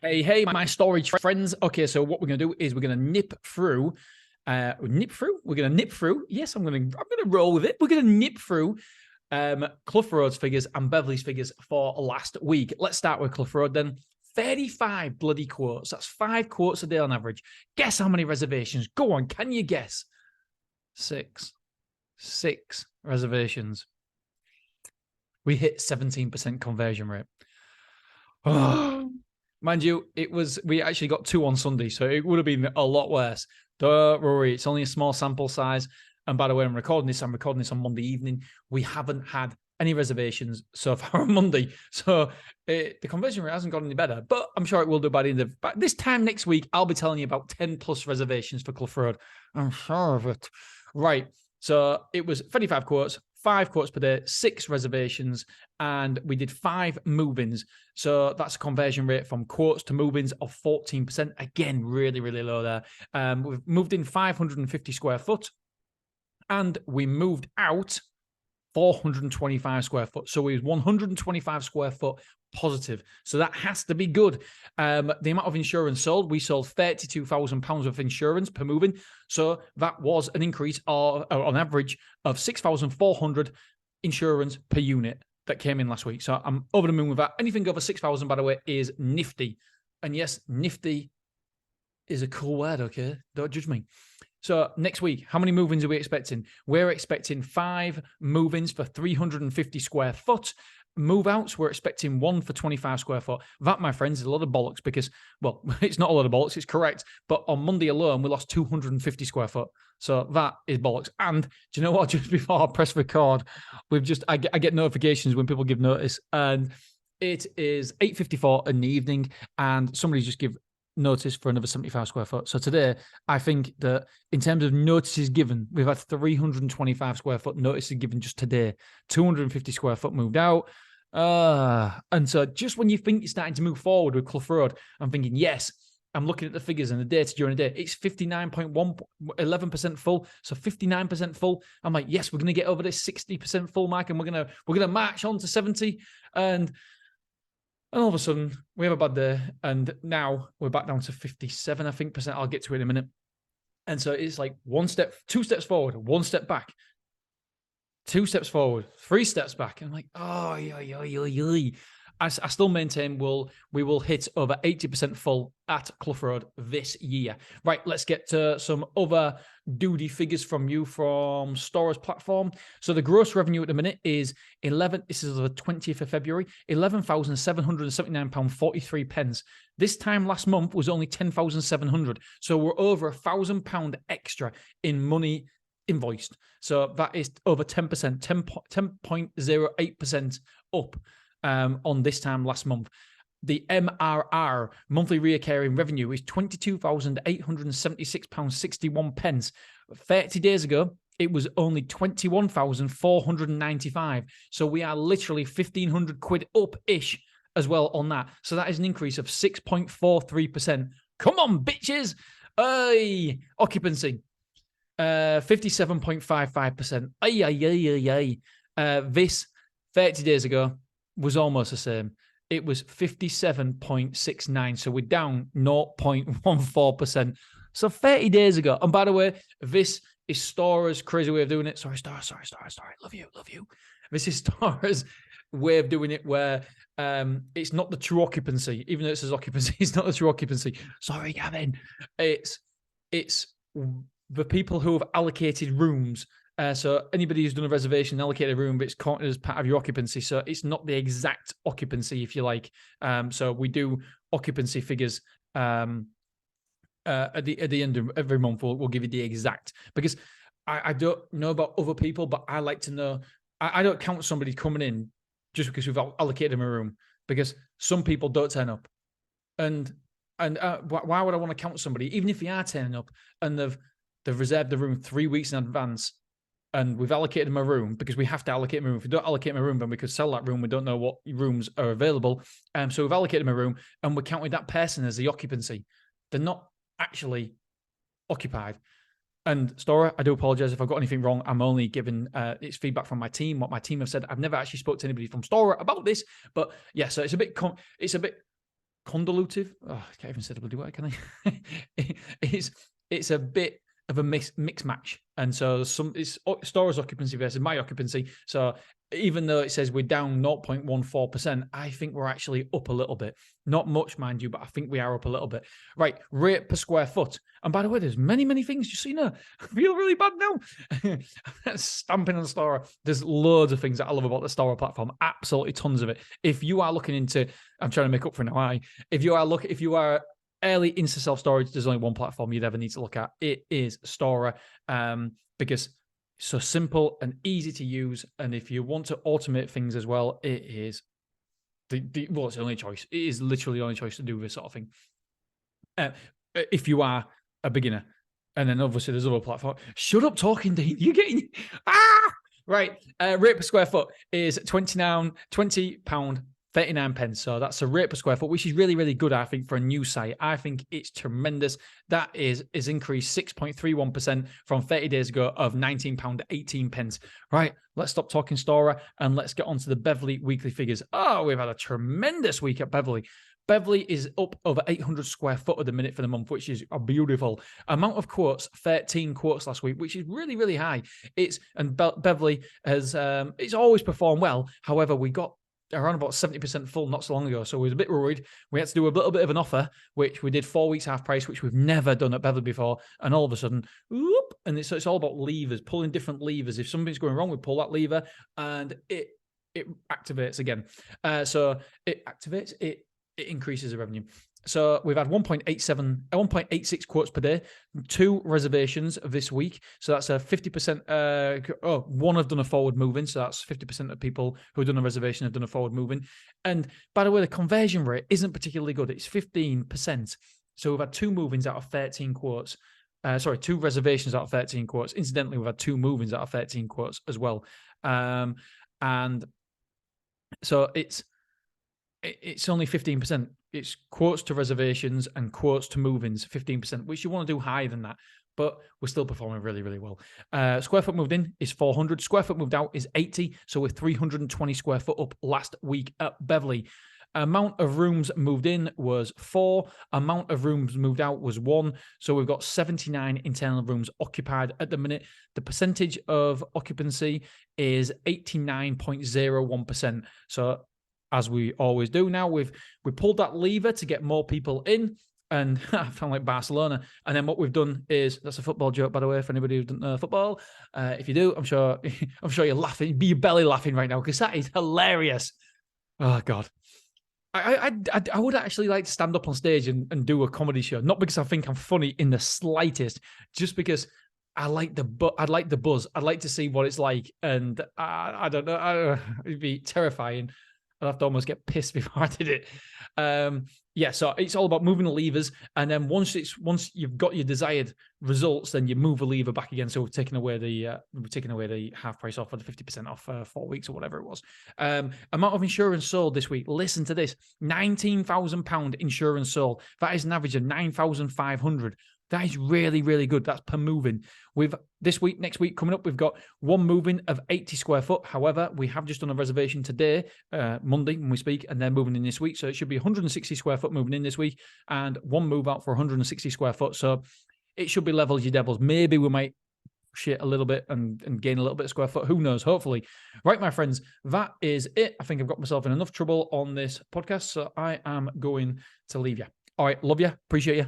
Hey, my storage friends. Okay, so what we're gonna do is we're gonna nip through. We're gonna nip through. Yes, I'm gonna roll with it. We're gonna nip through Clough R's figures and Beverly's figures for last week. Let's start with Clough Rd then. 35 bloody quotes. That's 5 quotes a day on average. Guess how many reservations? Go on, can you guess? 6 reservations. We hit 17% conversion rate. Oh. Mind you, we actually got 2 on Sunday, so it would have been a lot worse. Don't worry, it's only a small sample size. And by the way, I'm recording this on Monday evening. We haven't had any reservations so far on Monday. So the conversion rate hasn't got any better, but I'm sure it will do by the end of this time next week. I'll be telling you about 10 plus reservations for Clough Rd. I'm sure of it. Right. So it was 35 quotes, 5 quotes per day, 6 reservations, and we did 5 move-ins. So that's a conversion rate from quotes to move-ins of 14%. Again, really, really low there. We've moved in 550 square foot, and we moved out 425 square foot. So we was 125 square foot positive. So that has to be good. The amount of insurance sold, we sold £32,000 of insurance per moving. So that was an increase of, on average, of 6,400 insurance per unit that came in last week. So I'm over the moon with that. Anything over 6,000, by the way, is nifty. And yes, nifty is a cool word, okay? Don't judge me. So next week, how many move-ins are we expecting? We're expecting 5 move-ins for 350 square foot. Move-outs, we're expecting 1 for 25 square foot. That, my friends, is a lot of bollocks because, well, it's not a lot of bollocks, it's correct. But on Monday alone, we lost 250 square foot. So that is bollocks. And do you know what? Just before I press record, I get notifications when people give notice. And it is 8:54 in the evening, and somebody just give notice for another 75 square foot. So today, I think that in terms of notices given, we've had 325 square foot notices given just today. 250 square foot moved out. And so just when you think you're starting to move forward with Clough Rd, I'm thinking, yes, I'm looking at the figures and the data during the day. It's 59.11% full. So 59% full. I'm like, yes, we're going to get over this 60% full mark, and we're going to march on to 70. And all of a sudden, we have a bad day, and now we're back down to 57, I think, percent. I'll get to it in a minute. And so it's like 2 steps forward, 1 step back, 2 steps forward, 3 steps back. And I'm like, I still maintain we will hit over 80% full at Clough Rd this year. Right, let's get to some other duty figures from you from Storer's platform. So the gross revenue at the minute is this is the 20th of February, £11,779.43. This time last month was only 10,700. So we're over £1,000 extra in money invoiced. So that is over 10%, 10.08% up on this time last month. The MRR, monthly recurring revenue, is £22,876.61. 30 days ago, it was only 21,495. So we are literally 1,500 quid up-ish as well on that. So that is an increase of 6.43%. Come on, bitches! Hey, occupancy. 57.55%. This 30 days ago was almost the same. It was 57.69. So we're down 0.14%. So 30 days ago. And by the way, this is Storer's crazy way of doing it. Sorry. Love you. This is Storer's way of doing it where it's not the true occupancy. Even though it says occupancy, it's not the true occupancy. Sorry, Gavin. It's the people who have allocated rooms. So anybody who's done a reservation and allocated a room, it's counted as part of your occupancy. So it's not the exact occupancy, if you like. So we do occupancy figures at the end of every month. We'll give you the exact, because I don't know about other people, but I like to know. I don't count somebody coming in just because we've allocated them a room, because some people don't turn up, and why would I want to count somebody even if they are turning up and they've reserved the room 3 weeks in advance? And we've allocated them a room, because we have to allocate them a room. If we don't allocate them a room, then we could sell that room. We don't know what rooms are available. So we've allocated them a room, and we're counting that person as the occupancy. They're not actually occupied. And Storer, I do apologize if I've got anything wrong. I'm only giving it's feedback from my team, what my team have said. I've never actually spoke to anybody from Storer about this, but yeah, so it's a bit convolutive. Oh, I can't even say the bloody word, can I? It's a bit of a mix match, and so it's Stora's occupancy versus my occupancy. So even though it says we're down 0.14%, I think we're actually up a little bit. Not much, mind you, but I think we are up a little bit. Right, rate per square foot. And by the way, there's many things. Just so you know, I feel really bad now. Stamping on Stora. There's loads of things that I love about the Stora platform. Absolutely tons of it. If you are looking into, I'm trying to make up for now. If you are early into self-storage, there's only one platform you'd ever need to look at. It is Stora, because it's so simple and easy to use. And if you want to automate things as well, it is it's the only choice. It is literally the only choice to do this sort of thing. If you are a beginner. And then obviously there's other platforms. Shut up talking, Dean. You're getting... Right. Rate per square foot is £20.39. So that's a rate per square foot, which is really, really good, I think, for a new site. I think it's tremendous. That is increased 6.31% from 30 days ago of £19.18. Right, let's stop talking Stora and let's get on to the Beverly weekly figures. Oh, we've had a tremendous week at Beverly. Beverly is up over 800 square foot at the minute for the month, which is a beautiful amount of quotes. 13 quotes last week, which is really, really high. Beverly has it's always performed well. However, we got around about 70% full not so long ago, so we was a bit worried. We had to do a little bit of an offer, which we did 4 weeks half price, which we've never done at Beverly before. And all of a sudden, whoop, and it's all about levers, pulling different levers. If something's going wrong, we pull that lever, and it activates again. So it activates it. It increases the revenue. So we've had 1.86 quotes per day, 2 reservations this week. So that's a 50%. One have done a forward moving. So that's 50% of people who have done a reservation have done a forward moving. And by the way, the conversion rate isn't particularly good. It's 15%. So we've had 2 move-ins out of 13 quotes. 2 reservations out of 13 quotes. Incidentally, we've had 2 move-ins out of 13 quotes as well. And so it's only 15%. It's quotes to reservations and quotes to move-ins, 15%, which you want to do higher than that, but we're still performing really, really well. Square foot moved in is 400. Square foot moved out is 80. So we're 320 square foot up last week at Beverly. Amount of rooms moved in was 4. Amount of rooms moved out was 1. So we've got 79 internal rooms occupied at the minute. The percentage of occupancy is 89.01%. So as we always do now, we pulled that lever to get more people in, and I sound like Barcelona. And then what we've done is, that's a football joke, by the way, for anybody who doesn't know football. If you do, I'm sure you're laughing, be your belly laughing right now, because that is hilarious. Oh God, I would actually like to stand up on stage and do a comedy show, not because I think I'm funny in the slightest, just because I like the buzz. I'd like to see what it's like, and I don't know, it'd be terrifying. I'd have to almost get pissed before I did it. So it's all about moving the levers, and then once you've got your desired results, then you move a lever back again. So we're taking away the half price offer, the 50% off 4 weeks or whatever it was. Amount of insurance sold this week. Listen to this: £19,000 insurance sold. That is an average of 9,500. That is really, really good. That's per moving. Next week coming up, we've got 1 moving of 80 square foot. However, we have just done a reservation today, Monday when we speak, and they're moving in this week. So it should be 160 square foot moving in this week and 1 move out for 160 square foot. So it should be level as your devils. Maybe we might shit a little bit and gain a little bit of square foot. Who knows? Hopefully. Right, my friends, that is it. I think I've got myself in enough trouble on this podcast, so I am going to leave you. All right, love you. Appreciate you.